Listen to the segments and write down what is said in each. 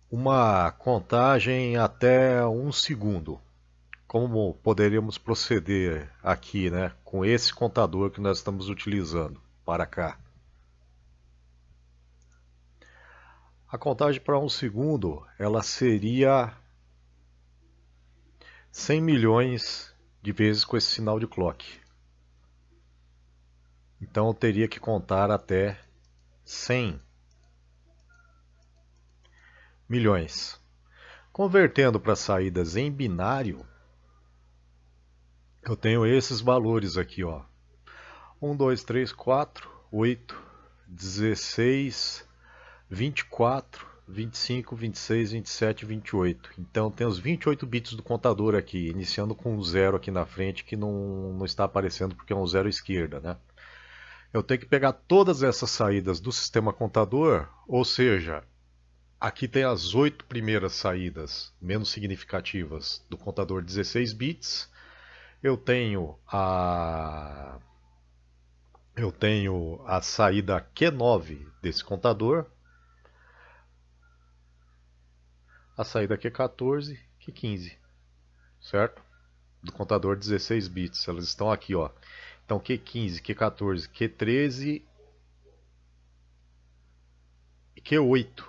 uma contagem até um segundo. Como poderíamos proceder aqui, né, com esse contador que nós estamos utilizando para cá? A contagem para um segundo, ela seria 100 milhões de vezes com esse sinal de clock. Então eu teria que contar até 100 milhões. Convertendo para saídas em binário, eu tenho esses valores aqui, ó. 1, 2, 3, 4, 8, 16, 24, 25, 26, 27 e 28. Então tem os 28 bits do contador aqui, iniciando com um zero aqui na frente que não está aparecendo porque é um zero à esquerda, né? Eu tenho que pegar todas essas saídas do sistema contador, ou seja, aqui tem as 8 primeiras saídas menos significativas do contador 16 bits. Eu tenho a saída Q9 desse contador, a saída Q14, Q15, certo? Do contador 16 bits. Elas estão aqui, ó. Então Q15, Q14, Q13 e Q8.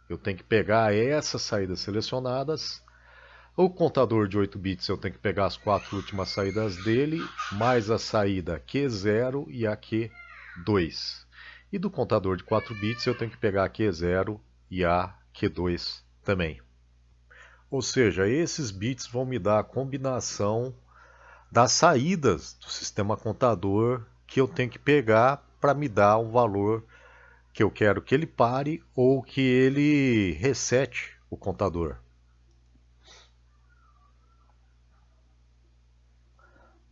Eu tenho que pegar essas saídas selecionadas. O contador de 8 bits eu tenho que pegar as 4 últimas saídas dele, mais a saída Q0 e a Q2. E do contador de 4 bits eu tenho que pegar a Q0 e a Q2 também. Ou seja, esses bits vão me dar a combinação das saídas do sistema contador que eu tenho que pegar para me dar o valor que eu quero que ele pare ou que ele resete o contador.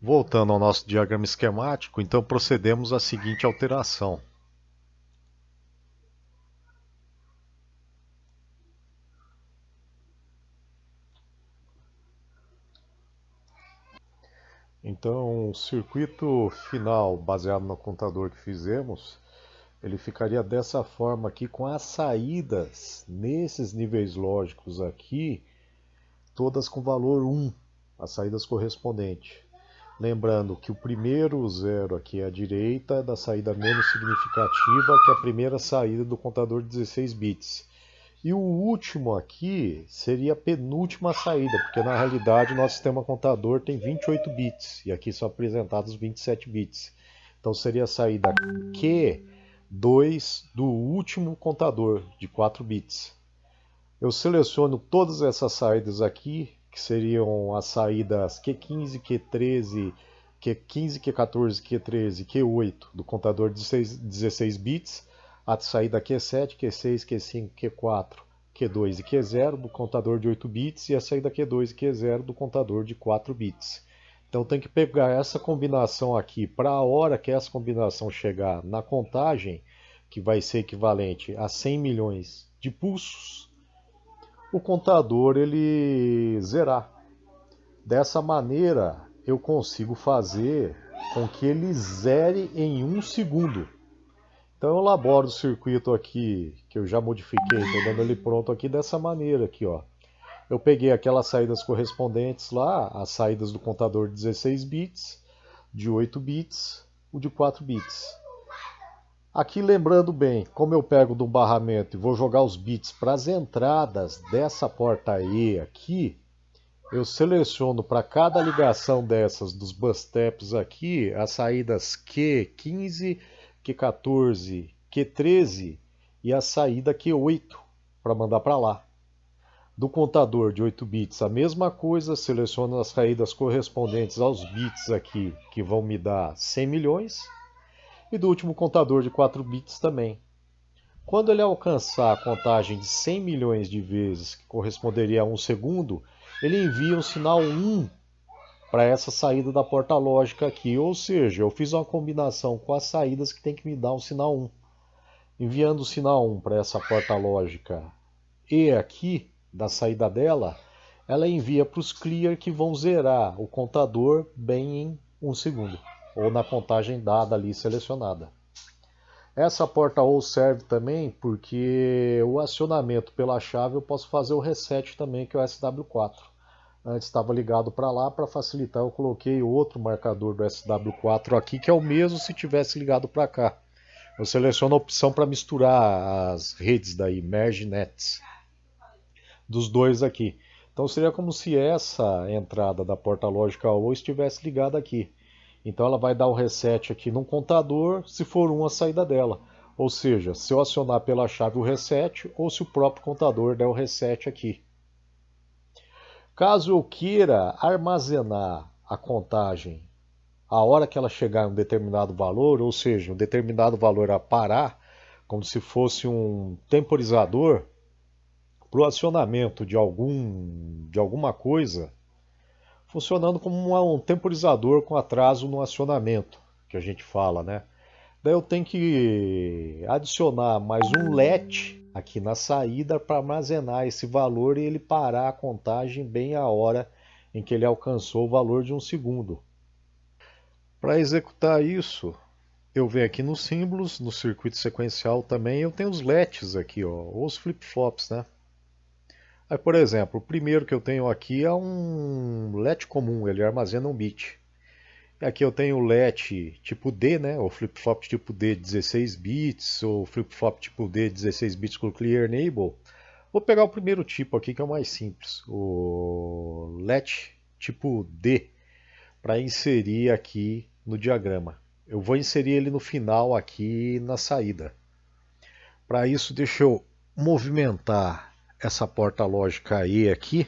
Voltando ao nosso diagrama esquemático, então procedemos à seguinte alteração. Então, o circuito final, baseado no contador que fizemos, ele ficaria dessa forma aqui, com as saídas nesses níveis lógicos aqui, todas com valor 1, as saídas correspondentes. Lembrando que o primeiro zero aqui à direita é da saída menos significativa, que é a primeira saída do contador de 16 bits. E o último aqui seria a penúltima saída, porque na realidade o nosso sistema contador tem 28 bits e aqui são apresentados 27 bits. Então seria a saída Q2 do último contador de 4 bits. Eu seleciono todas essas saídas aqui, que seriam as saídas Q15, Q13, Q15, Q14, Q13, Q8 do contador de 16 bits, a saída Q7, Q6, Q5, Q4, Q2 e Q0 do contador de 8 bits e a saída Q2 e Q0 do contador de 4 bits. Então tem que pegar essa combinação aqui para a hora que essa combinação chegar na contagem, que vai ser equivalente a 100 milhões de pulsos, o contador ele zerar. Dessa maneira eu consigo fazer com que ele zere em um segundo. Então eu elaboro o circuito aqui que eu já modifiquei, estou dando ele pronto aqui dessa maneira aqui, ó. Eu peguei aquelas saídas correspondentes lá, as saídas do contador de 16 bits, de 8 bits, o de 4 bits. Aqui lembrando bem, como eu pego do barramento e vou jogar os bits para as entradas dessa porta E aqui, eu seleciono para cada ligação dessas dos bus taps aqui as saídas Q15, Q14, Q13 e a saída Q8 para mandar para lá. Do contador de 8 bits a mesma coisa, seleciono as saídas correspondentes aos bits aqui que vão me dar 100 milhões. E do último contador de 4 bits também. Quando ele alcançar a contagem de 100 milhões de vezes, que corresponderia a um segundo, ele envia um sinal 1 para essa saída da porta lógica aqui. Ou seja, eu fiz uma combinação com as saídas que tem que me dar um sinal 1. Enviando o sinal 1 para essa porta lógica E aqui, da saída dela, ela envia para os clear que vão zerar o contador bem em um segundo, ou na contagem dada ali selecionada. Essa porta ou serve também porque o acionamento pela chave eu posso fazer o reset também, que é o SW4. Antes estava ligado para lá, para facilitar eu coloquei outro marcador do SW4 aqui, que é o mesmo se tivesse ligado para cá. Eu seleciono a opção para misturar as redes daí, Merge Nets, dos dois aqui. Então seria como se essa entrada da porta lógica ou estivesse ligada aqui. Então ela vai dar o reset aqui num contador, se for a saída dela. Ou seja, se eu acionar pela chave o reset, ou se o próprio contador der o reset aqui. Caso eu queira armazenar a contagem a hora que ela chegar em um determinado valor, ou seja, um determinado valor a parar, como se fosse um temporizador, para o acionamento de alguma coisa, funcionando como um temporizador com atraso no acionamento, que a gente fala, né? Daí eu tenho que adicionar mais um let aqui na saída para armazenar esse valor e ele parar a contagem bem a hora em que ele alcançou o valor de um segundo. Para executar isso, eu venho aqui nos símbolos, no circuito sequencial também, eu tenho os LETs aqui, ó, ou os flip-flops, né? Aí, por exemplo, o primeiro que eu tenho aqui é um LET comum, ele armazena um bit. Aqui eu tenho o LET tipo D, né? O flip-flop tipo D 16 bits, ou flip-flop tipo D 16 bits com Clear Enable. Vou pegar o primeiro tipo aqui que é o mais simples, o LET tipo D, para inserir aqui no diagrama. Eu vou inserir ele no final aqui na saída. Para isso, deixa eu movimentar essa porta lógica E aqui.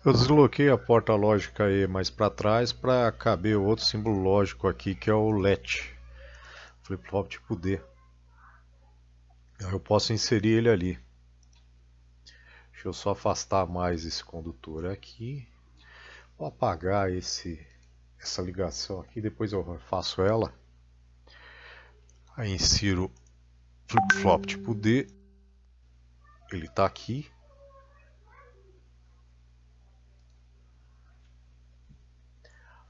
Eu desloquei a porta lógica E mais para trás para caber outro símbolo lógico aqui que é o LET, flip-flop tipo D. Eu posso inserir ele ali. Deixa eu só afastar mais esse condutor aqui. Vou apagar essa ligação aqui, depois eu faço ela. Aí insiro flip-flop tipo D. Ele está aqui.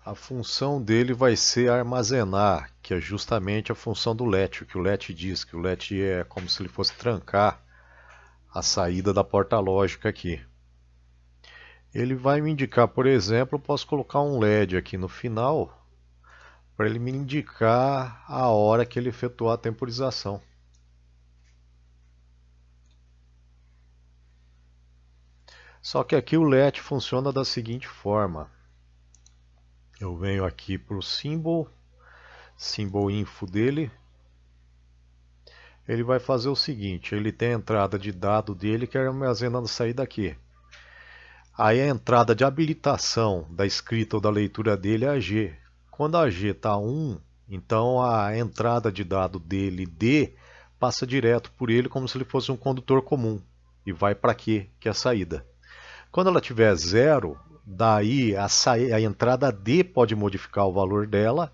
A função dele vai ser armazenar, que é justamente a função do LET, o que o LET diz, que o LET é como se ele fosse trancar a saída da porta lógica aqui. Ele vai me indicar, por exemplo, eu posso colocar um LED aqui no final, para ele me indicar a hora que ele efetuar a temporização. Só que aqui o LET funciona da seguinte forma. Eu venho aqui para o symbol info dele. Ele vai fazer o seguinte, ele tem a entrada de dado dele que é armazenando a saída aqui. Aí a entrada de habilitação da escrita ou da leitura dele é a G. Quando a G está 1, então a entrada de dado dele D passa direto por ele como se ele fosse um condutor comum e vai para Q, que é a saída. Quando ela tiver 0, daí a entrada D pode modificar o valor dela,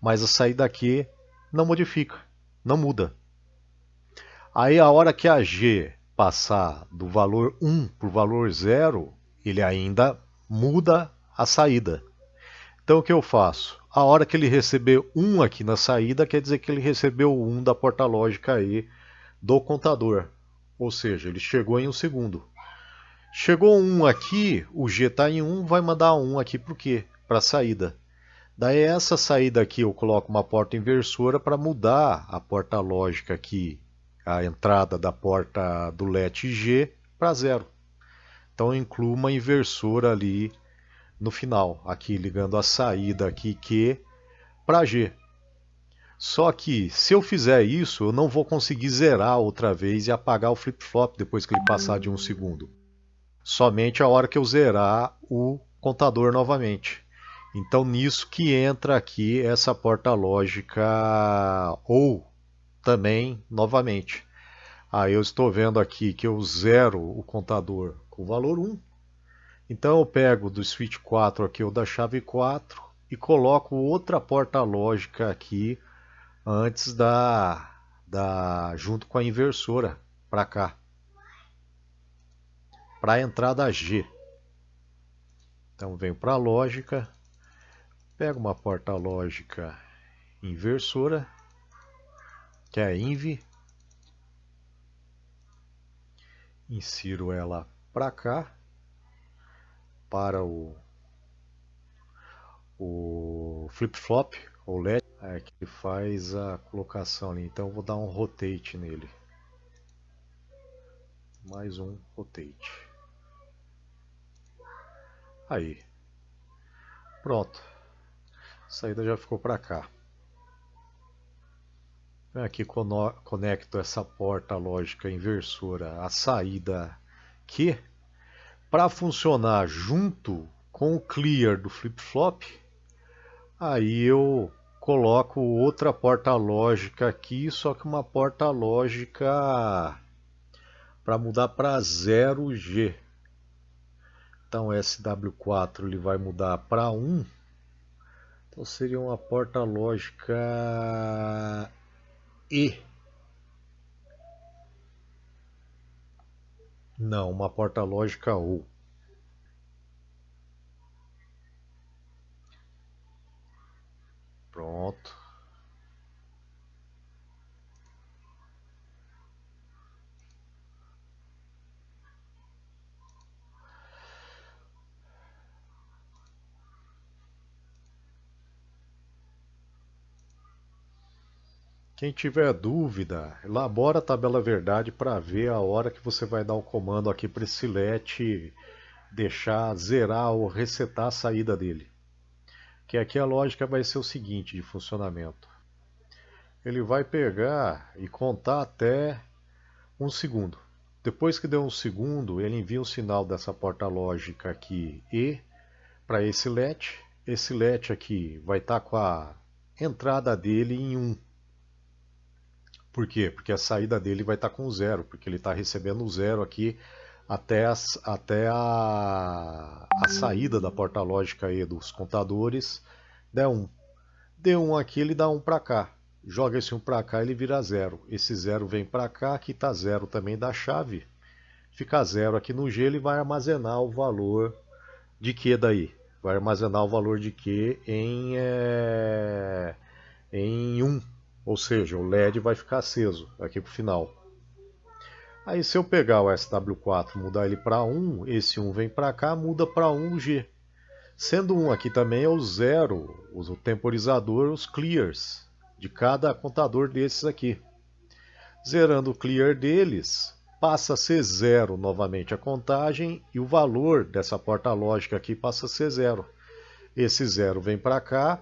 mas a saída Q não modifica, não muda. Aí a hora que a G passar do valor 1 para o valor 0, ele ainda muda a saída. Então o que eu faço? A hora que ele receber 1 aqui na saída, quer dizer que ele recebeu 1 da porta lógica aí do contador. Ou seja, ele chegou em um segundo. Chegou 1 aqui, o G está em 1, vai mandar 1 aqui para o quê? Para a saída. Daí essa saída aqui eu coloco uma porta inversora para mudar a porta lógica aqui, a entrada da porta do LET G para 0. Então eu incluo uma inversora ali no final, aqui ligando a saída aqui Q para G. Só que se eu fizer isso, eu não vou conseguir zerar outra vez e apagar o flip-flop depois que ele passar de um segundo. Somente a hora que eu zerar o contador novamente. Então nisso que entra aqui essa porta lógica ou também novamente. Aí eu estou vendo aqui que eu zero o contador com o valor 1. Então eu pego do switch 4 aqui ou da chave 4 e coloco outra porta lógica aqui antes junto com a inversora para cá, para a entrada G. Então venho para a lógica, Pego uma porta lógica inversora, que é a INV, insiro ela para cá, para o flip-flop, ou LED, que ele faz a colocação ali. Então eu vou dar um rotate nele. Mais um rotate. Aí. Pronto. A saída já ficou para cá. Aqui conecto essa porta lógica inversora à saída Q para funcionar junto com o clear do flip-flop. Aí eu coloco outra porta lógica aqui, só que uma porta lógica para mudar para 0G. Então SW4 ele vai mudar para 1. Então seria uma porta lógica E. Não, uma porta lógica U. Pronto. Quem tiver dúvida, elabora a tabela verdade para ver a hora que você vai dar o comando aqui para esse LED deixar zerar ou resetar a saída dele. Que aqui a lógica vai ser o seguinte de funcionamento. Ele vai pegar e contar até 1 segundo. Depois que deu 1 segundo, ele envia um sinal dessa porta lógica aqui E para esse LED. Esse LED aqui vai estar com a entrada dele em 1. Por quê? Porque a saída dele vai estar com 0, porque ele está recebendo 0 aqui até a saída da porta lógica aí dos contadores der 1. Deu 1 aqui, ele dá 1 para cá. Joga esse 1 para cá, ele vira 0. Esse 0 vem para cá, aqui está 0 também da chave. Fica 0 aqui no G, ele vai armazenar o valor de Q daí. Vai armazenar o valor de Q em 1. Ou seja, o LED vai ficar aceso aqui para o final. Aí se eu pegar o SW4 e mudar ele para 1, esse 1 vem para cá, muda para 1G. Sendo 1 aqui também é o 0, o temporizador, os clears de cada contador desses aqui. Zerando o clear deles, passa a ser 0 novamente a contagem e o valor dessa porta lógica aqui passa a ser 0. Esse 0 vem para cá,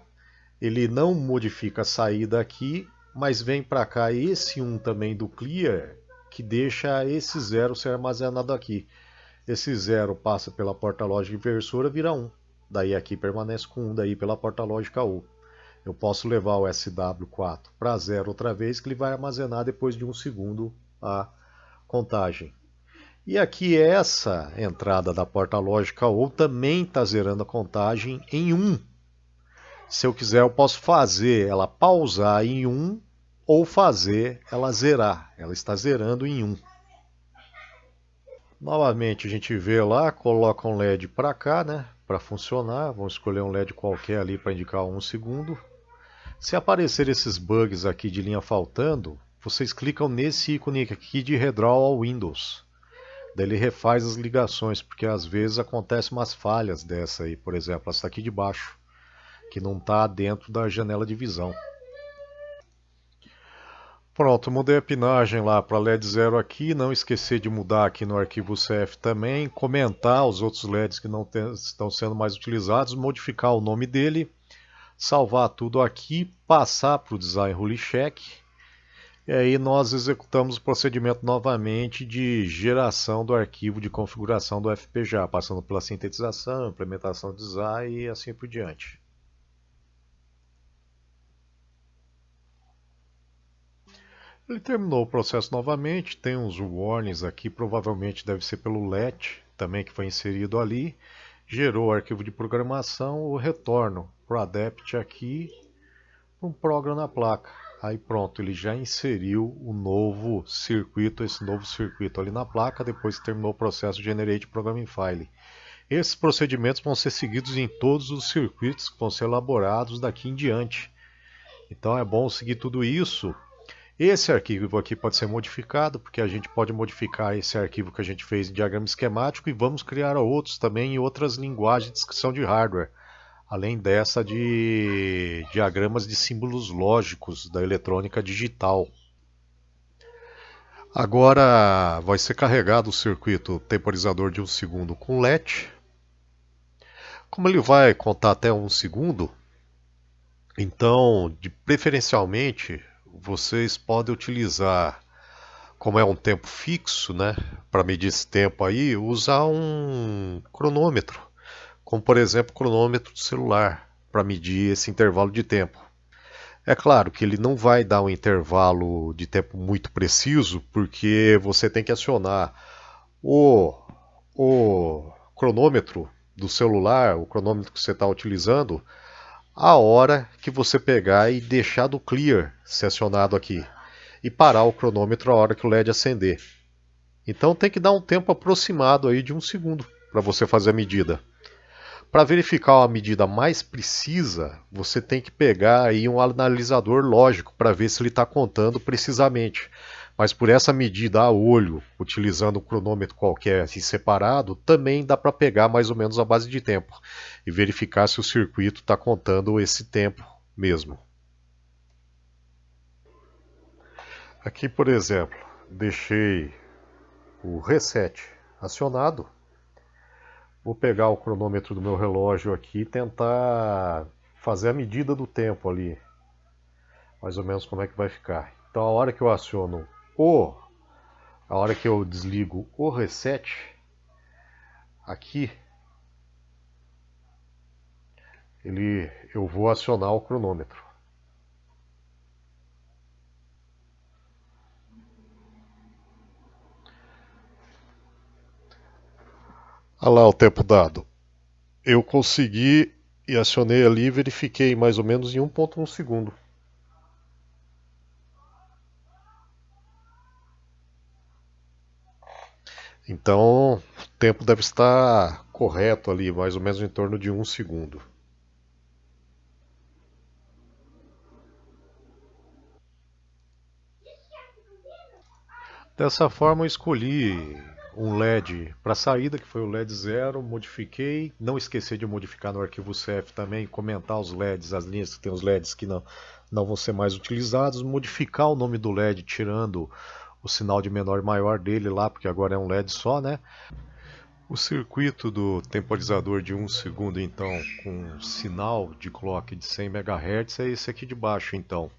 ele não modifica a saída aqui, mas vem para cá esse 1 também do clear, que deixa esse 0 ser armazenado aqui. Esse 0 passa pela porta lógica inversora, vira 1. Daí aqui permanece com 1 daí pela porta lógica U. Eu posso levar o SW4 para 0 outra vez, que ele vai armazenar depois de 1 segundo a contagem. E aqui essa entrada da porta lógica U também está zerando a contagem em 1. Se eu quiser, eu posso fazer ela pausar em 1 ou fazer ela zerar. Ela está zerando em 1. Novamente a gente vê lá, coloca um LED para cá, né, para funcionar. Vamos escolher um LED qualquer ali para indicar 1 segundo. Se aparecer esses bugs aqui de linha faltando, vocês clicam nesse ícone aqui de Redraw ao Windows. Daí ele refaz as ligações, porque às vezes acontecem umas falhas dessa aí, por exemplo, essa aqui de baixo, que não está dentro da janela de visão. Pronto, mudei a pinagem lá para LED 0 aqui, não esquecer de mudar aqui no arquivo CF também, comentar os outros LEDs que não estão sendo mais utilizados, modificar o nome dele, salvar tudo aqui, passar para o Design Rule Check, e aí nós executamos o procedimento novamente de geração do arquivo de configuração do FPGA, passando pela sintetização, implementação do design e assim por diante. Ele terminou o processo novamente, tem uns warnings aqui, provavelmente deve ser pelo LET também que foi inserido ali. Gerou o arquivo de programação, o retorno para o Adept aqui, um program na placa. Aí pronto, ele já inseriu o novo circuito, esse novo circuito ali na placa, depois que terminou o processo Generate Programming File. Esses procedimentos vão ser seguidos em todos os circuitos que vão ser elaborados daqui em diante. Então é bom seguir tudo isso. Esse arquivo aqui pode ser modificado, porque a gente pode modificar esse arquivo que a gente fez em diagrama esquemático e vamos criar outros também em outras linguagens de descrição de hardware, além dessa de diagramas de símbolos lógicos da eletrônica digital. Agora vai ser carregado o circuito temporizador de 1 segundo com LED. Como ele vai contar até 1 segundo, então, preferencialmente, vocês podem utilizar, como é um tempo fixo, né, para medir esse tempo aí, usar um cronômetro, como por exemplo o cronômetro do celular, para medir esse intervalo de tempo. É claro que ele não vai dar um intervalo de tempo muito preciso, porque você tem que acionar o, o cronômetro do celular, o cronômetro que você está utilizando, a hora que você pegar e deixar do clear ser acionado aqui e parar o cronômetro a hora que o LED acender. Então tem que dar um tempo aproximado aí de 1 segundo para você fazer a medida. Para verificar uma medida mais precisa, você tem que pegar aí um analisador lógico para ver se ele está contando precisamente. Mas por essa medida a olho, utilizando um cronômetro qualquer assim, separado, também dá para pegar mais ou menos a base de tempo e verificar se o circuito está contando esse tempo mesmo. Aqui, por exemplo, deixei o reset acionado. Vou pegar o cronômetro do meu relógio aqui e tentar fazer a medida do tempo ali. Mais ou menos como é que vai ficar. Então a hora que eu aciono a hora que eu desligo o reset, aqui eu vou acionar o cronômetro. Olha lá o tempo dado. Eu consegui e acionei ali e verifiquei mais ou menos em 1,1 segundo. Então, o tempo deve estar correto ali, mais ou menos em torno de 1 segundo. Dessa forma, eu escolhi um LED para saída, que foi o LED 0, modifiquei. Não esqueci de modificar no arquivo CF também, comentar os LEDs, as linhas que tem os LEDs que não vão ser mais utilizados, modificar o nome do LED, tirando o sinal de menor e maior dele lá, porque agora é um LED só, né? O circuito do temporizador de 1 segundo, então, com sinal de clock de 100 MHz é esse aqui de baixo, então.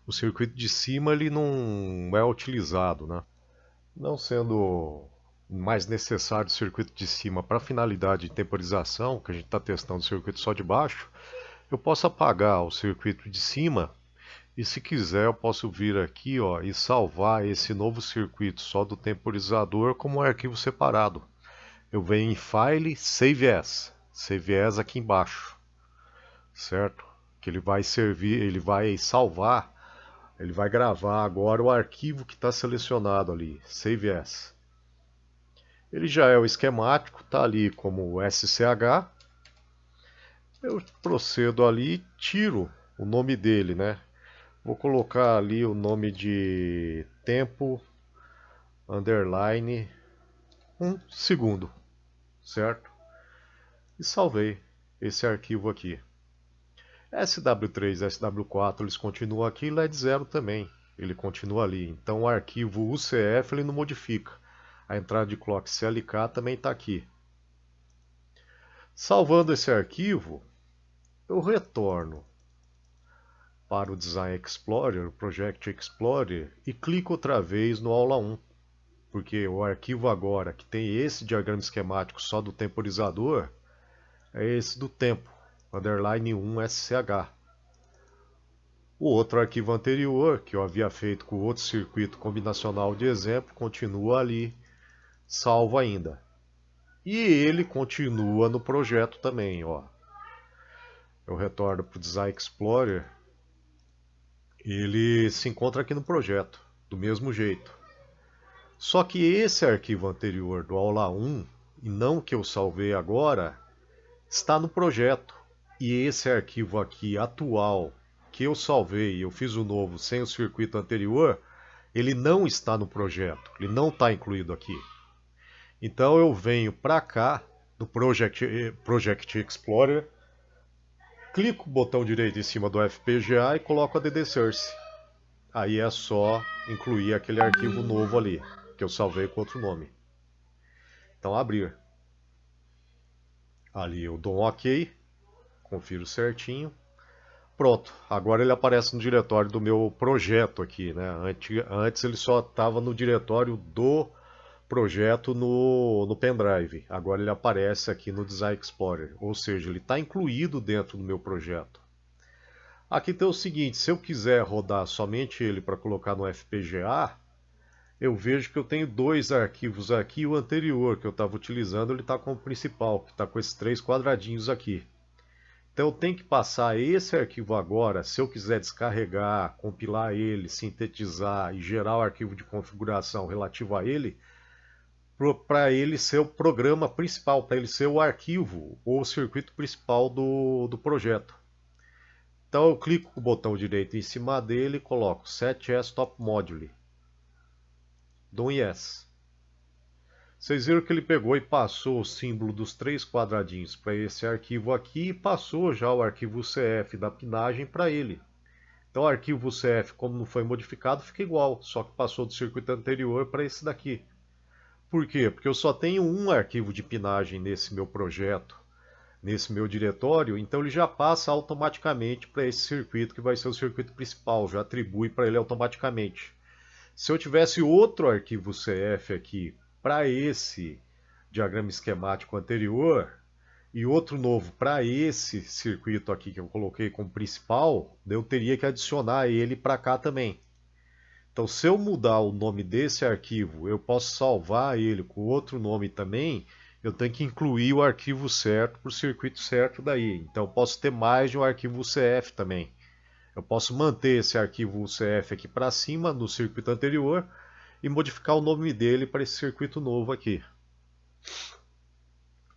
O circuito de cima ele não é utilizado, né? Não sendo mais necessário o circuito de cima para finalidade de temporização, que a gente está testando o circuito só de baixo, eu posso apagar o circuito de cima e se quiser eu posso vir aqui ó, e salvar esse novo circuito só do temporizador como um arquivo separado. Eu venho em File, Save As. Save As aqui embaixo, certo? Que ele vai servir, ele vai salvar, ele vai gravar agora o arquivo que está selecionado ali, Save As. Ele já é o esquemático, está ali como SCH. Eu procedo ali e tiro o nome dele, né? Vou colocar ali o nome de tempo underline 1 segundo, certo? E salvei esse arquivo aqui. SW3 e SW4 eles continuam aqui, LED 0 também, ele continua ali. Então o arquivo UCF ele não modifica. A entrada de clock CLK também está aqui. Salvando esse arquivo, eu retorno para o Design Explorer, o Project Explorer, e clico outra vez no Aula 1. Porque o arquivo agora que tem esse diagrama esquemático só do temporizador é esse do tempo, underline 1 SCH. O outro arquivo anterior, que eu havia feito com outro circuito combinacional de exemplo, continua ali, salvo ainda. E ele continua no projeto também, ó. Eu retorno para o Design Explorer, ele se encontra aqui no projeto, do mesmo jeito. Só que esse arquivo anterior do aula 1, e não que eu salvei agora, está no projeto. E esse arquivo aqui atual que eu salvei, eu fiz o novo sem o circuito anterior, ele não está no projeto, ele não está incluído aqui. Então eu venho para cá no Project Explorer, clico o botão direito em cima do FPGA e coloco a DD Source. Aí é só incluir aquele arquivo novo ali, que eu salvei com outro nome. Então abrir. Ali eu dou um OK, confiro certinho. Pronto, agora ele aparece no diretório do meu projeto aqui, né? Antes ele só estava no diretório do projeto no pendrive. Agora ele aparece aqui no Design Explorer, ou seja, ele está incluído dentro do meu projeto. Aqui tem o seguinte, se eu quiser rodar somente ele para colocar no FPGA, eu vejo que eu tenho dois arquivos aqui, o anterior que eu estava utilizando, ele está como principal, que está com esses 3 quadradinhos aqui. Então eu tenho que passar esse arquivo agora, se eu quiser descarregar, compilar ele, sintetizar e gerar o arquivo de configuração relativo a ele, para ele ser o programa principal, para ele ser o arquivo ou o circuito principal do projeto. Então eu clico com o botão direito em cima dele e coloco Set as Top Module. Dou um Yes. Vocês viram que ele pegou e passou o símbolo dos 3 quadradinhos para esse arquivo aqui e passou já o arquivo CF da pinagem para ele. Então o arquivo CF, como não foi modificado, fica igual, só que passou do circuito anterior para esse daqui. Por quê? Porque eu só tenho um arquivo de pinagem nesse meu projeto, nesse meu diretório, então ele já passa automaticamente para esse circuito que vai ser o circuito principal, já atribui para ele automaticamente. Se eu tivesse outro arquivo CF aqui para esse diagrama esquemático anterior e outro novo para esse circuito aqui que eu coloquei como principal, eu teria que adicionar ele para cá também. Então, se eu mudar o nome desse arquivo, eu posso salvar ele com outro nome também, eu tenho que incluir o arquivo certo para o circuito certo daí. Então, eu posso ter mais de um arquivo CF também. Eu posso manter esse arquivo CF aqui para cima no circuito anterior e modificar o nome dele para esse circuito novo aqui.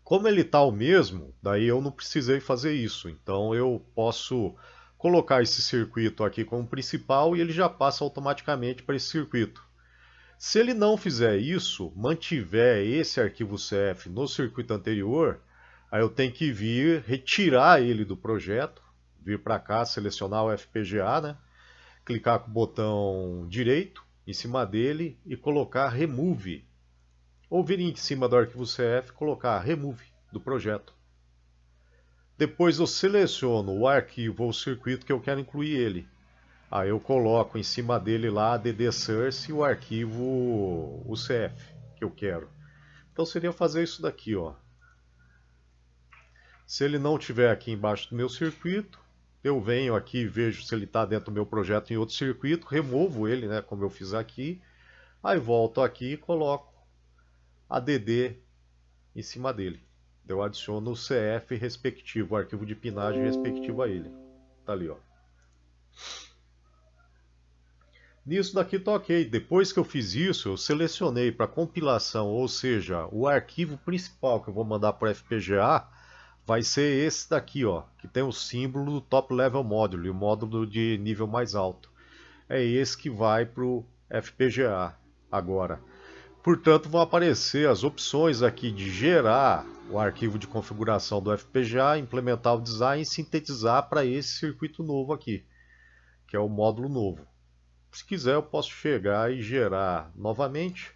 Como ele está o mesmo, daí eu não precisei fazer isso. Então eu posso colocar esse circuito aqui como principal e ele já passa automaticamente para esse circuito. Se ele não fizer isso, mantiver esse arquivo CF no circuito anterior, aí eu tenho que vir retirar ele do projeto, vir para cá, selecionar o FPGA, né? Clicar com o botão direito em cima dele e colocar Remove. Ou vir em cima do arquivo CF e colocar Remove do projeto. Depois eu seleciono o arquivo ou o circuito que eu quero incluir ele. Aí eu coloco em cima dele lá a DD Source e o arquivo UCF que eu quero. Então seria fazer isso daqui, ó. Se ele não estiver aqui embaixo do meu circuito, eu venho aqui e vejo se ele está dentro do meu projeto em outro circuito, removo ele, né, como eu fiz aqui. Aí volto aqui e coloco a DD em cima dele. Eu adiciono o CF respectivo, o arquivo de pinagem respectivo a ele. Tá ali, ó. Nisso daqui tá ok. Depois que eu fiz isso, eu selecionei para compilação, ou seja, o arquivo principal que eu vou mandar para o FPGA vai ser esse daqui, ó, que tem o símbolo do Top Level Module, o módulo de nível mais alto. É esse que vai para o FPGA agora. Portanto, vão aparecer as opções aqui de gerar o arquivo de configuração do FPGA, implementar o design e sintetizar para esse circuito novo aqui, que é o módulo novo. Se quiser, eu posso chegar e gerar novamente.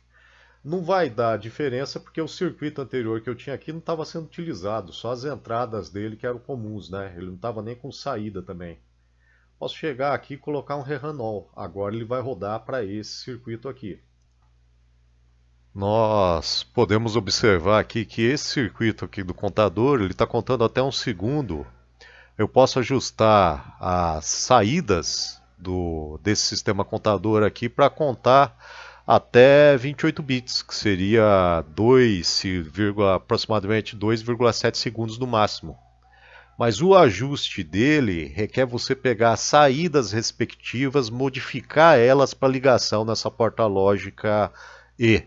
Não vai dar diferença porque o circuito anterior que eu tinha aqui não estava sendo utilizado, só as entradas dele que eram comuns, né? Ele não estava nem com saída também. Posso chegar aqui e colocar um rerun all. Agora ele vai rodar para esse circuito aqui. Nós podemos observar aqui que esse circuito aqui do contador, ele está contando até 1 segundo. Eu posso ajustar as saídas desse sistema contador aqui para contar até 28 bits, que seria aproximadamente 2,7 segundos no máximo. Mas o ajuste dele requer você pegar as saídas respectivas, modificar elas para ligação nessa porta lógica E.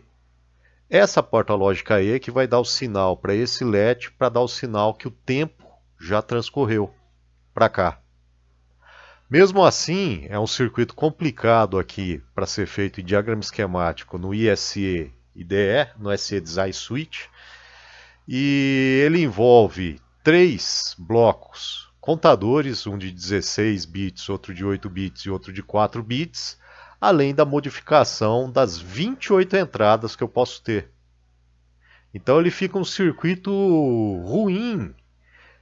Essa porta lógica E que vai dar o sinal para esse LED para dar o sinal que o tempo já transcorreu para cá. Mesmo assim, é um circuito complicado aqui para ser feito em diagrama esquemático no ISE IDE, no SE Design Suite, e ele envolve três blocos contadores, um de 16 bits, outro de 8 bits e outro de 4 bits, além da modificação das 28 entradas que eu posso ter. Então ele fica um circuito ruim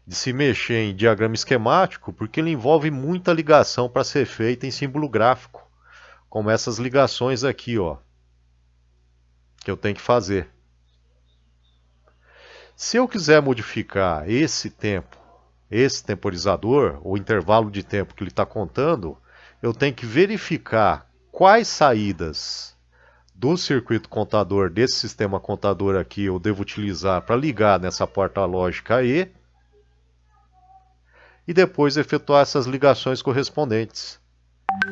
de se mexer em diagrama esquemático, porque ele envolve muita ligação para ser feita em símbolo gráfico, como essas ligações aqui, ó, que eu tenho que fazer. Se eu quiser modificar esse tempo, esse temporizador, o intervalo de tempo que ele está contando, eu tenho que verificar quais saídas do circuito contador, desse sistema contador aqui, eu devo utilizar para ligar nessa porta lógica E, e depois efetuar essas ligações correspondentes.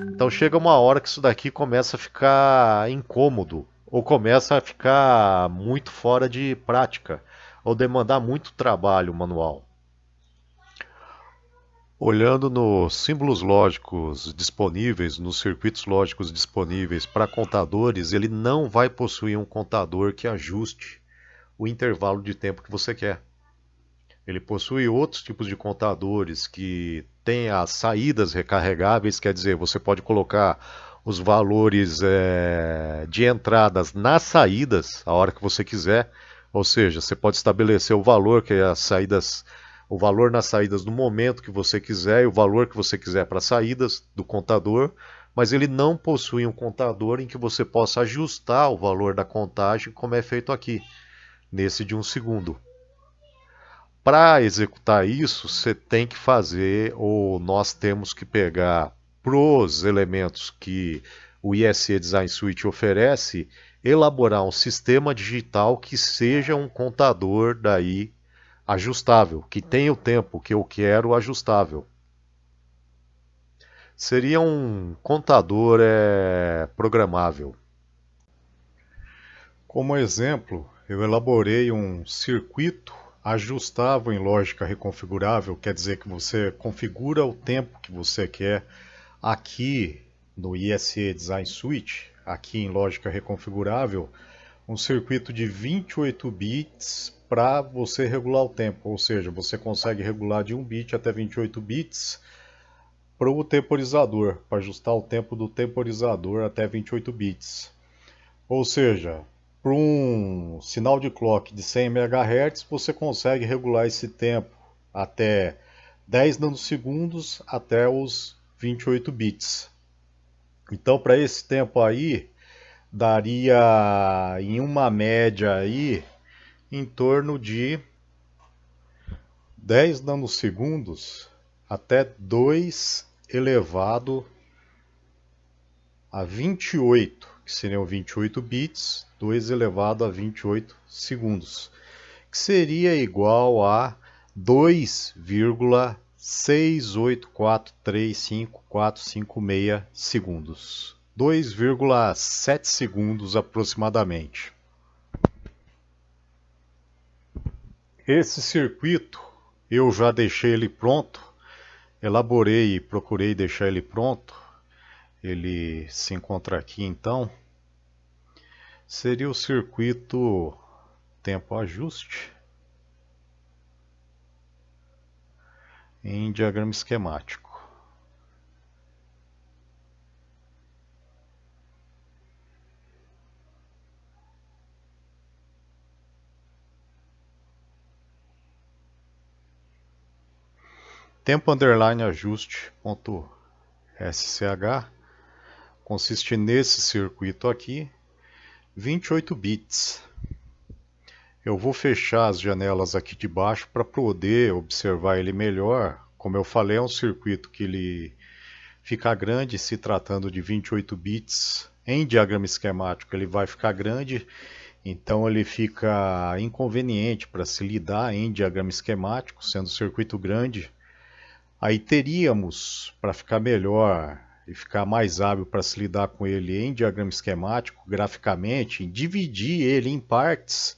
Então chega uma hora que isso daqui começa a ficar incômodo, ou começa a ficar muito fora de prática, ou demandar muito trabalho manual. Olhando nos símbolos lógicos disponíveis, nos circuitos lógicos disponíveis para contadores, ele não vai possuir um contador que ajuste o intervalo de tempo que você quer. Ele possui outros tipos de contadores que têm as saídas recarregáveis, quer dizer, você pode colocar os valores de entradas nas saídas a hora que você quiser, ou seja, você pode estabelecer o valor que as saídas, o valor nas saídas no momento que você quiser e o valor que você quiser para as saídas do contador, mas ele não possui um contador em que você possa ajustar o valor da contagem como é feito aqui, nesse de 1 segundo. Para executar isso, você tem que fazer, ou nós temos que pegar pros elementos que o ISE Design Suite oferece, elaborar um sistema digital que seja um contador daí ajustável, que tenha o tempo que eu quero ajustável. Seria um contador programável. Como exemplo, eu elaborei um circuito ajustável em lógica reconfigurável, quer dizer que você configura o tempo que você quer aqui no ISE Design Suite, aqui em lógica reconfigurável, um circuito de 28 bits para você regular o tempo, ou seja, você consegue regular de 1 bit até 28 bits para o temporizador, para ajustar o tempo do temporizador até 28 bits. Ou seja, para um sinal de clock de 100 MHz, você consegue regular esse tempo até 10 nanosegundos até os 28 bits. Então, para esse tempo aí, daria em uma média aí em torno de 10 nanosegundos até 2 elevado a 28, que seriam 28 bits, 2 elevado a 28 segundos, que seria igual a 2,684354556 segundos. 2,7 segundos aproximadamente. Esse circuito eu já deixei ele pronto, elaborei e procurei deixar ele pronto. Ele se encontra aqui então. Seria o circuito tempo ajuste em diagrama esquemático. Tempo underline ajuste.sch consiste nesse circuito aqui, 28 bits. Eu vou fechar as janelas aqui de baixo para poder observar ele melhor. Como eu falei, é um circuito que ele fica grande se tratando de 28 bits. Em diagrama esquemático ele vai ficar grande, então ele fica inconveniente para se lidar em diagrama esquemático, sendo o circuito grande. Aí teríamos, para ficar melhor e ficar mais hábil para se lidar com ele em diagrama esquemático, graficamente, dividir ele em partes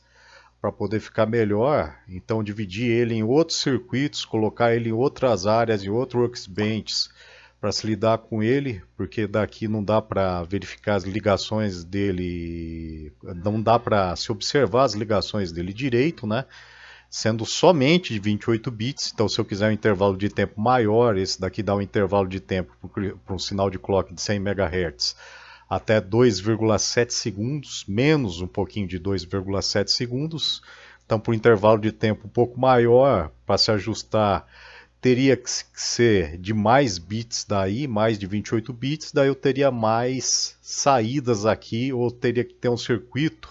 para poder ficar melhor. Então dividir ele em outros circuitos, colocar ele em outras áreas, em outros workbenches para se lidar com ele, porque daqui não dá para verificar as ligações dele, não dá para se observar as ligações dele direito, né? Sendo somente de 28 bits, então se eu quiser um intervalo de tempo maior, esse daqui dá um intervalo de tempo para um sinal de clock de 100 MHz até 2,7 segundos, menos um pouquinho de 2,7 segundos. Então, por um intervalo de tempo um pouco maior, para se ajustar, teria que ser de mais bits daí, mais de 28 bits, daí eu teria mais saídas aqui, ou teria que ter um circuito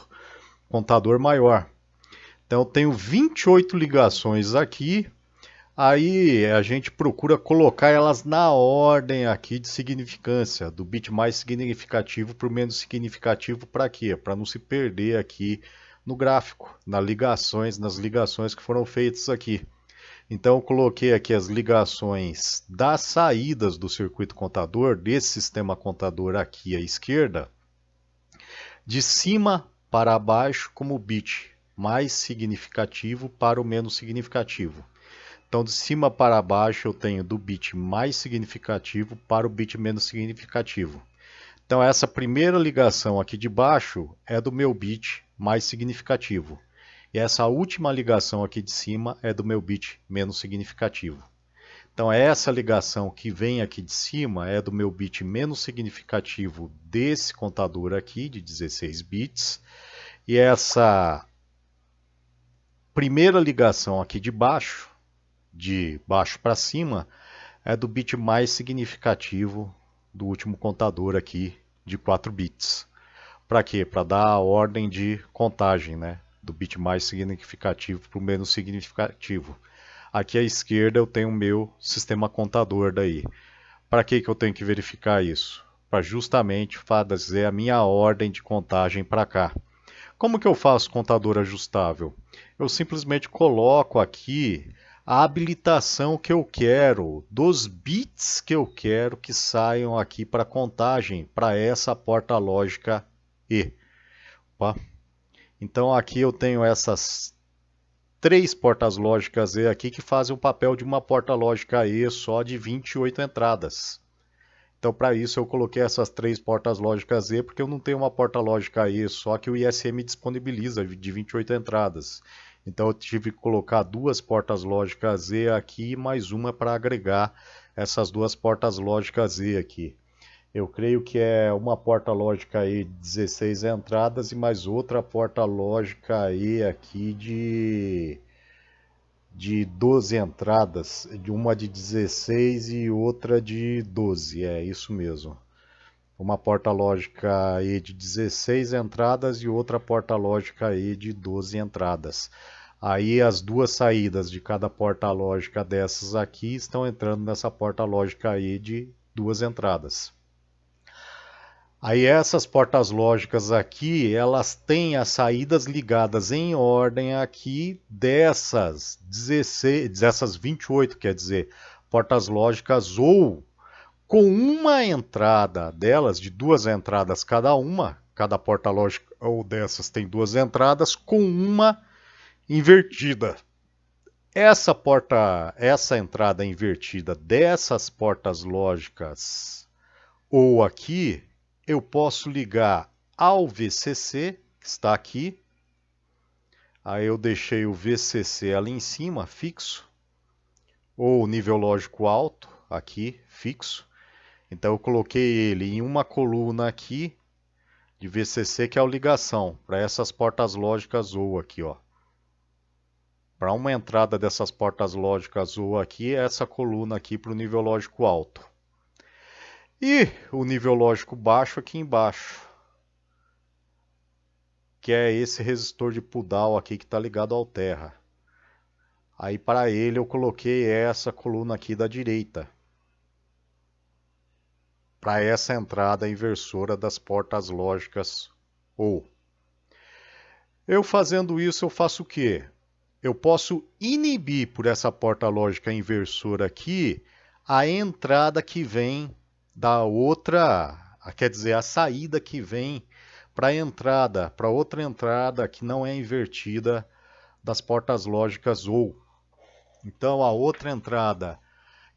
contador maior. Então eu tenho 28 ligações aqui, aí a gente procura colocar elas na ordem aqui de significância, do bit mais significativo para o menos significativo, para quê? Para não se perder aqui no gráfico, nas ligações que foram feitas aqui. Então eu coloquei aqui as ligações das saídas do circuito contador, desse sistema contador aqui à esquerda, de cima para baixo como bit mais significativo para o menos significativo. Então, de cima para baixo, eu tenho do bit mais significativo para o bit menos significativo. Então, essa primeira ligação aqui de baixo é do meu bit mais significativo. E essa última ligação aqui de cima é do meu bit menos significativo. Então, essa ligação que vem aqui de cima é do meu bit menos significativo desse contador aqui, de 16 bits. E essa primeira ligação aqui de baixo para cima, é do bit mais significativo do último contador aqui de 4 bits. Para quê? Para dar a ordem de contagem, né? Do bit mais significativo para o menos significativo. Aqui à esquerda eu tenho o meu sistema contador daí. Para que eu tenho que verificar isso? Para justamente fazer a minha ordem de contagem para cá. Como que eu faço contador ajustável? Eu simplesmente coloco aqui a habilitação que eu quero, dos bits que eu quero que saiam aqui para contagem, para essa porta lógica E. Opa. Então aqui eu tenho essas 3 portas lógicas E aqui que fazem o papel de uma porta lógica E só de 28 entradas. Então, para isso, eu coloquei essas 3 portas lógicas E, porque eu não tenho uma porta lógica E só que o ISM disponibiliza de 28 entradas. Então, eu tive que colocar 2 portas lógicas E aqui e mais uma para agregar essas 2 portas lógicas E aqui. Eu creio que é uma porta lógica E de 16 entradas e mais outra porta lógica E aqui de 12 entradas, de uma de 16 e outra de 12, é isso mesmo. Uma porta lógica E de 16 entradas e outra porta lógica E de 12 entradas. Aí as 2 saídas de cada porta lógica dessas aqui estão entrando nessa porta lógica E de 2 entradas. Aí essas portas lógicas aqui, elas têm as saídas ligadas em ordem aqui dessas 28, quer dizer, portas lógicas ou com uma entrada delas, de 2 entradas cada uma, cada porta lógica ou dessas tem 2 entradas, com uma invertida. Essa entrada invertida dessas portas lógicas ou aqui, eu posso ligar ao VCC, que está aqui. Aí eu deixei o VCC ali em cima, fixo. Ou nível lógico alto, aqui, fixo. Então eu coloquei ele em uma coluna aqui de VCC, que é a ligação, para essas portas lógicas ou aqui, ó. Para uma entrada dessas portas lógicas ou aqui, essa coluna aqui para o nível lógico alto. E o nível lógico baixo aqui embaixo, que é esse resistor de pull-down aqui que está ligado ao terra. Aí para ele eu coloquei essa coluna aqui da direita, para essa entrada inversora das portas lógicas ou. Eu fazendo isso eu faço o quê? Eu posso inibir por essa porta lógica inversora aqui a entrada que vem da outra, quer dizer, a saída que vem para a entrada, para outra entrada que não é invertida das portas lógicas OR. Então, a outra entrada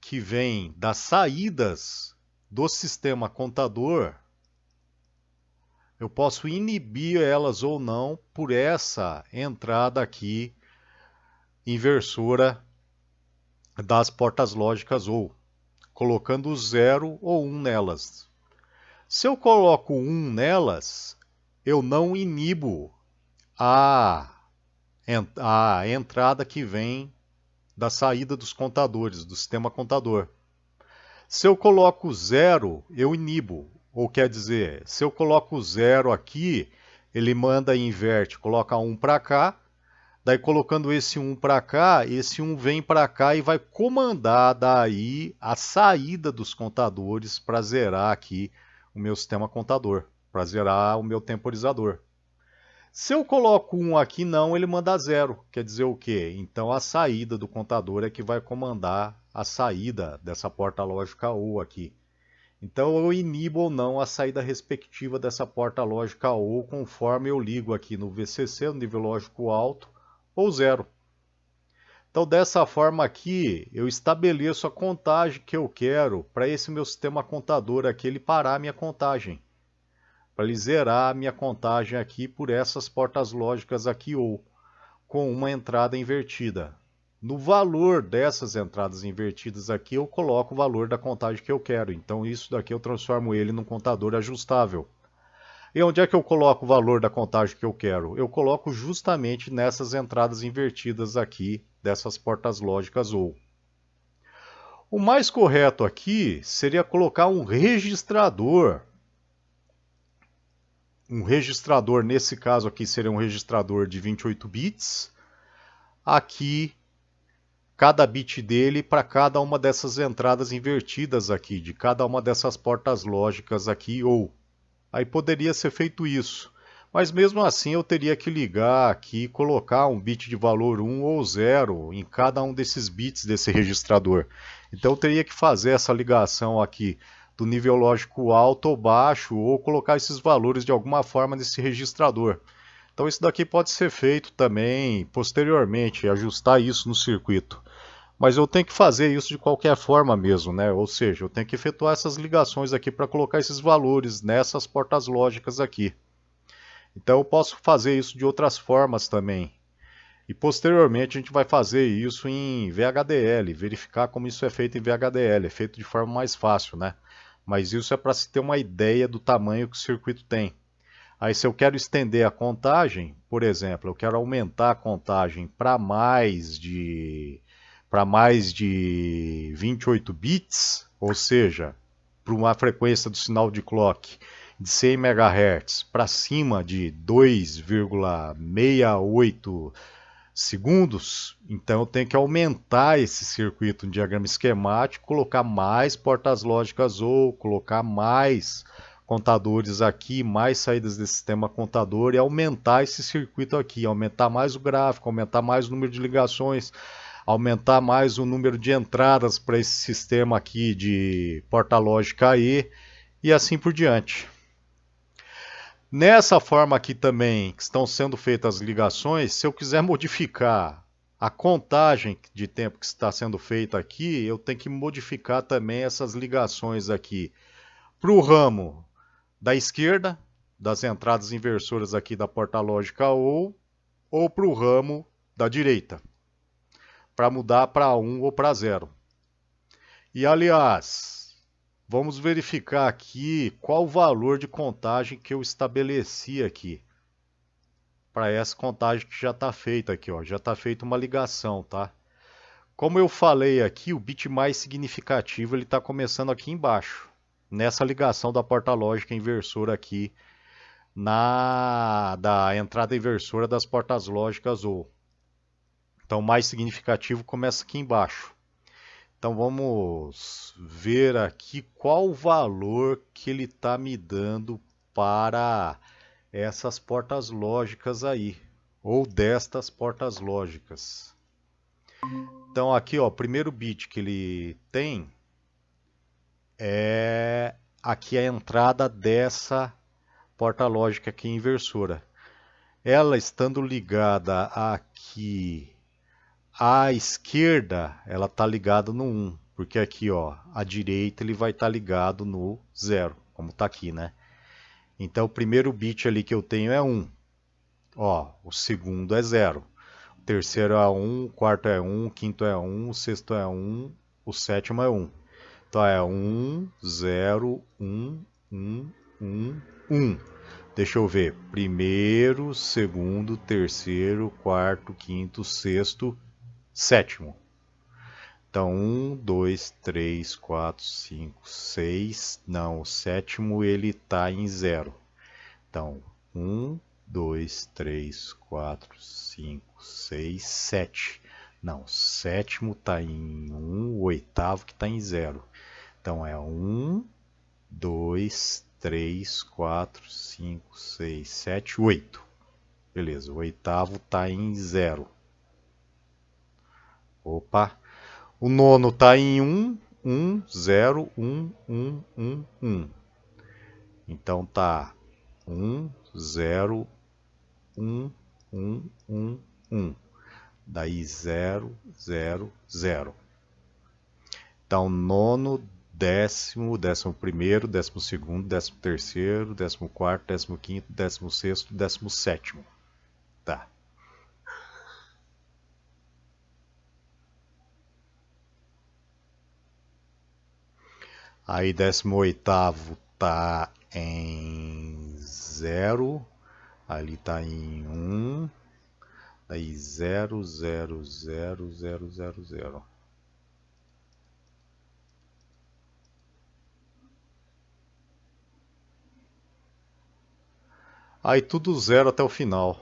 que vem das saídas do sistema contador, eu posso inibir elas ou não por essa entrada aqui inversora das portas lógicas OR, colocando 0 ou 1 nelas. Se eu coloco 1 nelas, eu não inibo a entrada que vem da saída dos contadores, do sistema contador. Se eu coloco 0, eu inibo. Ou quer dizer, se eu coloco 0 aqui, ele manda e inverte, coloca 1 para cá, daí colocando esse 1 para cá, esse 1 vem para cá e vai comandar daí a saída dos contadores para zerar aqui o meu sistema contador, para zerar o meu temporizador. Se eu coloco 1 aqui, não, ele manda 0. Quer dizer o quê? Então a saída do contador é que vai comandar a saída dessa porta lógica OR aqui. Então eu inibo ou não a saída respectiva dessa porta lógica OR conforme eu ligo aqui no VCC, no nível lógico alto, ou 0. Então dessa forma aqui, eu estabeleço a contagem que eu quero para esse meu sistema contador aqui, ele parar a minha contagem. Para ele zerar a minha contagem aqui por essas portas lógicas aqui ou com uma entrada invertida. No valor dessas entradas invertidas aqui, eu coloco o valor da contagem que eu quero. Então isso daqui eu transformo ele num contador ajustável. E onde é que eu coloco o valor da contagem que eu quero? Eu coloco justamente nessas entradas invertidas aqui, dessas portas lógicas ou. O mais correto aqui seria colocar um registrador. Um registrador, nesse caso aqui, seria um registrador de 28 bits. Aqui, cada bit dele para cada uma dessas entradas invertidas aqui, de cada uma dessas portas lógicas aqui, ou. Aí poderia ser feito isso. Mas mesmo assim eu teria que ligar aqui e colocar um bit de valor 1 ou 0 em cada um desses bits desse registrador. Então eu teria que fazer essa ligação aqui do nível lógico alto ou baixo, ou colocar esses valores de alguma forma nesse registrador. Então isso daqui pode ser feito também posteriormente, ajustar isso no circuito. Mas eu tenho que fazer isso de qualquer forma mesmo, né? Ou seja, eu tenho que efetuar essas ligações aqui para colocar esses valores nessas portas lógicas aqui. Então eu posso fazer isso de outras formas também. E posteriormente a gente vai fazer isso em VHDL, verificar como isso é feito em VHDL. É feito de forma mais fácil, né? Mas isso é para se ter uma ideia do tamanho que o circuito tem. Aí se eu quero estender a contagem, por exemplo, eu quero aumentar a contagem para mais de 28 bits, ou seja, para uma frequência do sinal de clock de 100 MHz para cima de 2,68 segundos, então eu tenho que aumentar esse circuito no diagrama esquemático, colocar mais portas lógicas ou colocar mais contadores aqui, mais saídas desse sistema contador e aumentar esse circuito aqui, aumentar mais o gráfico, aumentar mais o número de ligações, aumentar mais o número de entradas para esse sistema aqui de porta lógica e assim por diante. Nessa forma aqui também que estão sendo feitas as ligações, se eu quiser modificar a contagem de tempo que está sendo feita aqui, eu tenho que modificar também essas ligações aqui para o ramo da esquerda, das entradas inversoras aqui da porta lógica ou para o ramo da direita, para mudar para 1 ou para 0. E aliás, vamos verificar aqui qual o valor de contagem que eu estabeleci aqui. Para essa contagem que já está feita aqui, ó, já está feita uma ligação, tá? Como eu falei aqui, o bit mais significativo ele está começando aqui embaixo, nessa ligação da porta lógica inversora aqui, da entrada inversora das portas lógicas ou. Então o mais significativo começa aqui embaixo. Então vamos ver aqui qual o valor que ele está me dando para essas portas lógicas aí, ou destas portas lógicas. Então aqui, ó, o primeiro bit que ele tem é aqui a entrada dessa porta lógica aqui inversora. Ela estando ligada aqui à esquerda, ela está ligada no 1, porque aqui, ó, à direita ele vai estar ligado no 0, como está aqui, né? Então o primeiro bit ali que eu tenho é 1. Ó, o segundo é 0. O terceiro é 1, o quarto é 1, o quinto é 1, o sexto é 1, o sétimo é 1. Então é 1, 0, 1, 1, 1, 1. Deixa eu ver. Primeiro, segundo, terceiro, quarto, quinto, sexto, sétimo. Então, 1, 2, 3, 4, 5, 6. Não, o sétimo ele está em 0. Então, 1, 2, 3, 4, 5, 6, 7. Não, o sétimo está em 1, o oitavo que está em 0. Então é 1, 2, 3, 4, 5, 6, 7, 8. Beleza, o oitavo está em 0. Opa. O nono está em 1, 1, 0, 1, 1, 1, 1. Então tá 1, 0, 1, 1, 1, 1. Daí 0, 0, 0. Então nono, décimo, 11º, 12º, 13º, 14º, 15º, 16º, 17º. Tá. Aí 18º tá em 0, ali tá em 1, daí 0, 0, 0, 0, 0, 0. Aí tudo 0 até o final.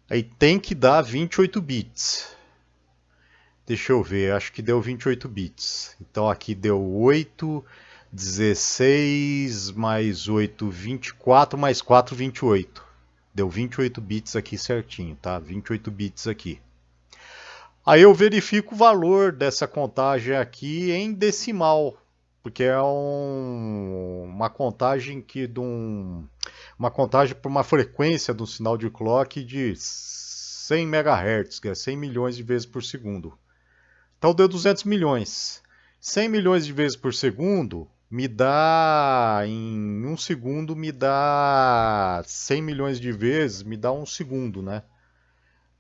Aí tem que dar 28 bits. Deixa eu ver, acho que deu 28 bits. Então aqui deu 8, 16, mais 8, 24, mais 4, 28. Deu 28 bits aqui certinho, tá? 28 bits aqui. Aí eu verifico o valor dessa contagem aqui em decimal, porque é uma contagem uma contagem por uma frequência do sinal de clock de 100 MHz, que é 100 milhões de vezes por segundo. Então deu 200 milhões. 100 milhões de vezes por segundo me dá, em um segundo, me dá 100 milhões de vezes, me dá um segundo, né?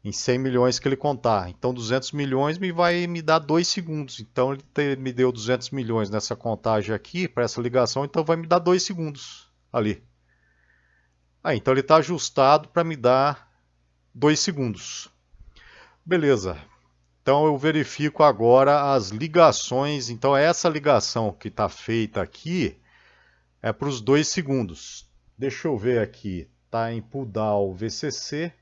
Em 100 milhões que ele contar. Então 200 milhões vai me dar 2 segundos. Então ele me deu 200 milhões nessa contagem aqui, para essa ligação, então vai me dar 2 segundos ali. Então ele está ajustado para me dar 2 segundos. Beleza. Então eu verifico agora as ligações. Então essa ligação que está feita aqui é para os 2 segundos. Deixa eu ver aqui. Está em pull down VCC.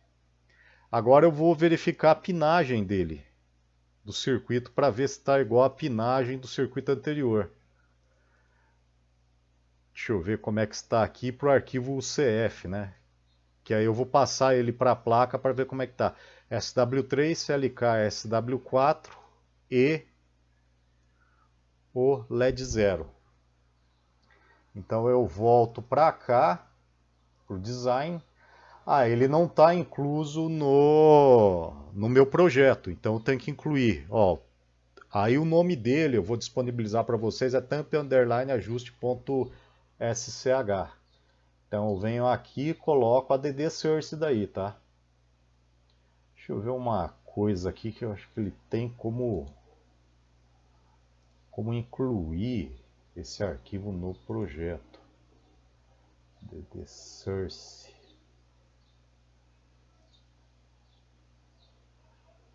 Agora eu vou verificar a pinagem dele, do circuito, para ver se está igual a pinagem do circuito anterior. Deixa eu ver como é que está aqui para o arquivo UCF, né? Que aí eu vou passar ele para a placa para ver como é que está. SW3, CLK, SW4 e o LED 0. Então eu volto para cá, para o design. Ele não está incluso no meu projeto, então eu tenho que incluir. Ó, aí o nome dele eu vou disponibilizar para vocês, é tamp_ajuste.sch. Então eu venho aqui e coloco a DD Source daí, tá? Deixa eu ver uma coisa aqui que eu acho que ele tem como incluir esse arquivo no projeto. DD Source.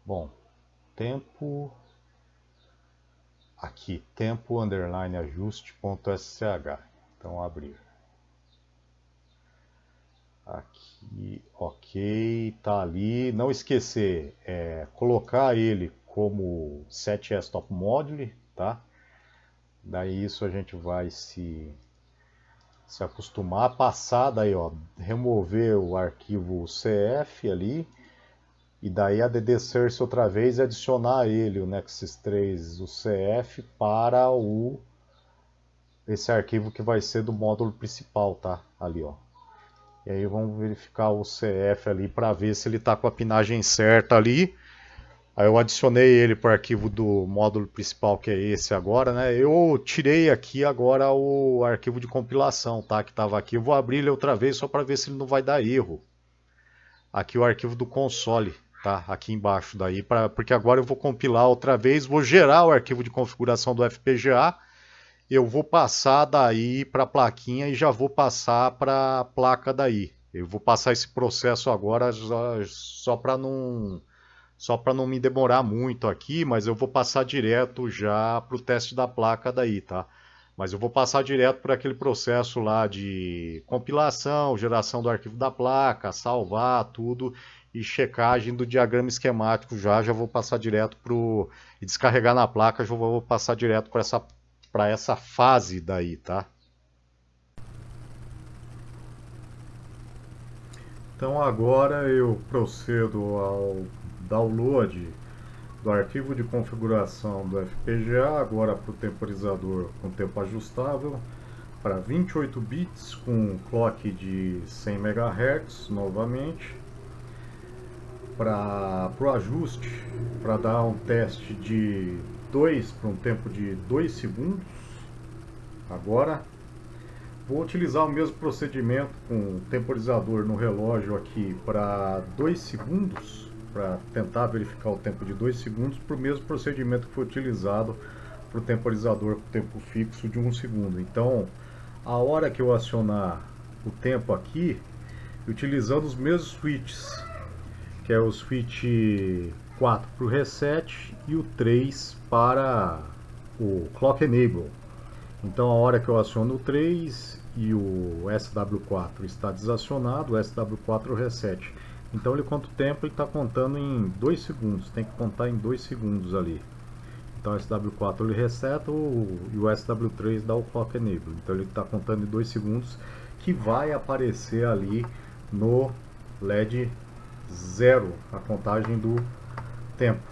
Bom, tempo aqui, tempo_ajuste.sch. Então abrir. Aqui, ok, tá ali. Não esquecer, colocar ele como set top module, tá? Daí isso a gente vai se acostumar, passar daí, ó, remover o arquivo CF ali, E daí a DD Source outra vez e adicionar ele, o Nexus 3, o CF, para esse arquivo que vai ser do módulo principal, tá? Ali, ó. E aí vamos verificar o CF ali para ver se ele está com a pinagem certa ali. Aí eu adicionei ele para o arquivo do módulo principal, que é esse agora, né? Eu tirei aqui agora o arquivo de compilação, tá? Que estava aqui. Eu vou abrir ele outra vez só para ver se ele não vai dar erro. Aqui o arquivo do console, tá? Aqui embaixo daí, porque agora eu vou compilar outra vez, vou gerar o arquivo de configuração do FPGA. Eu vou passar daí para a plaquinha e já vou passar para a placa daí. Eu vou passar esse processo agora só para não me demorar muito aqui, mas eu vou passar direto já para o teste da placa daí, tá? Mas eu vou passar direto por aquele processo lá de compilação, geração do arquivo da placa, salvar tudo e checagem do diagrama esquemático já vou passar direto e descarregar na placa, já vou passar direto para essa fase daí, tá? Então agora eu procedo ao download do arquivo de configuração do FPGA, agora para o temporizador com tempo ajustável, para 28 bits com clock de 100 MHz novamente, para o ajuste, para dar um teste de 2 para um tempo de 2 segundos. Agora vou utilizar o mesmo procedimento com o temporizador no relógio aqui para 2 segundos, para tentar verificar o tempo de 2 segundos, para o mesmo procedimento que foi utilizado para o temporizador com tempo fixo de 1 segundo. Então, a hora que eu acionar o tempo aqui, utilizando os mesmos switches, que é o switch 4 para o reset e o 3 para o clock enable. Então, a hora que eu aciono o 3 e o SW4 está desacionado, o SW4 reset. Então ele conta o tempo, ele está contando em 2 segundos, tem que contar em 2 segundos ali. Então o SW4 ele reseta e o SW3 dá o clock enable. Então ele está contando em 2 segundos, que vai aparecer ali no LED 0, a contagem do tempo.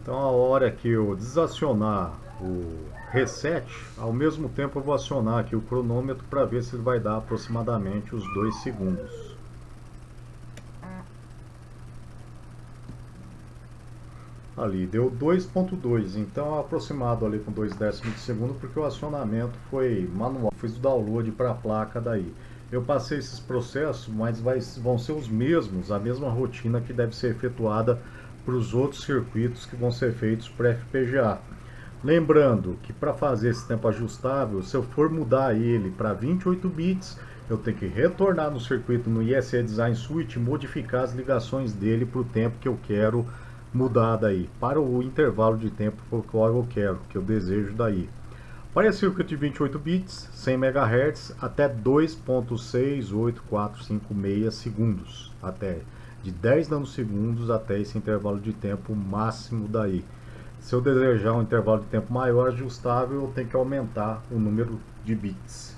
Então a hora que eu desacionar o reset, ao mesmo tempo eu vou acionar aqui o cronômetro para ver se ele vai dar aproximadamente os 2 segundos. Ali deu 2.2, então aproximado ali com 0,2 de segundo, porque o acionamento foi manual, fiz o download para a placa daí. Eu passei esses processos, mas vão ser os mesmos, a mesma rotina que deve ser efetuada para os outros circuitos que vão ser feitos para FPGA. Lembrando que para fazer esse tempo ajustável, se eu for mudar ele para 28 bits, eu tenho que retornar no circuito no ISE Design Suite e modificar as ligações dele para o tempo que eu quero mudar daí, para o intervalo de tempo por qual eu quero, que eu desejo daí. Para esse circuito de 28 bits, 100 MHz, até 2.68456 segundos, até de 10 nanosegundos até esse intervalo de tempo máximo daí. Se eu desejar um intervalo de tempo maior ajustável, eu tenho que aumentar o número de bits.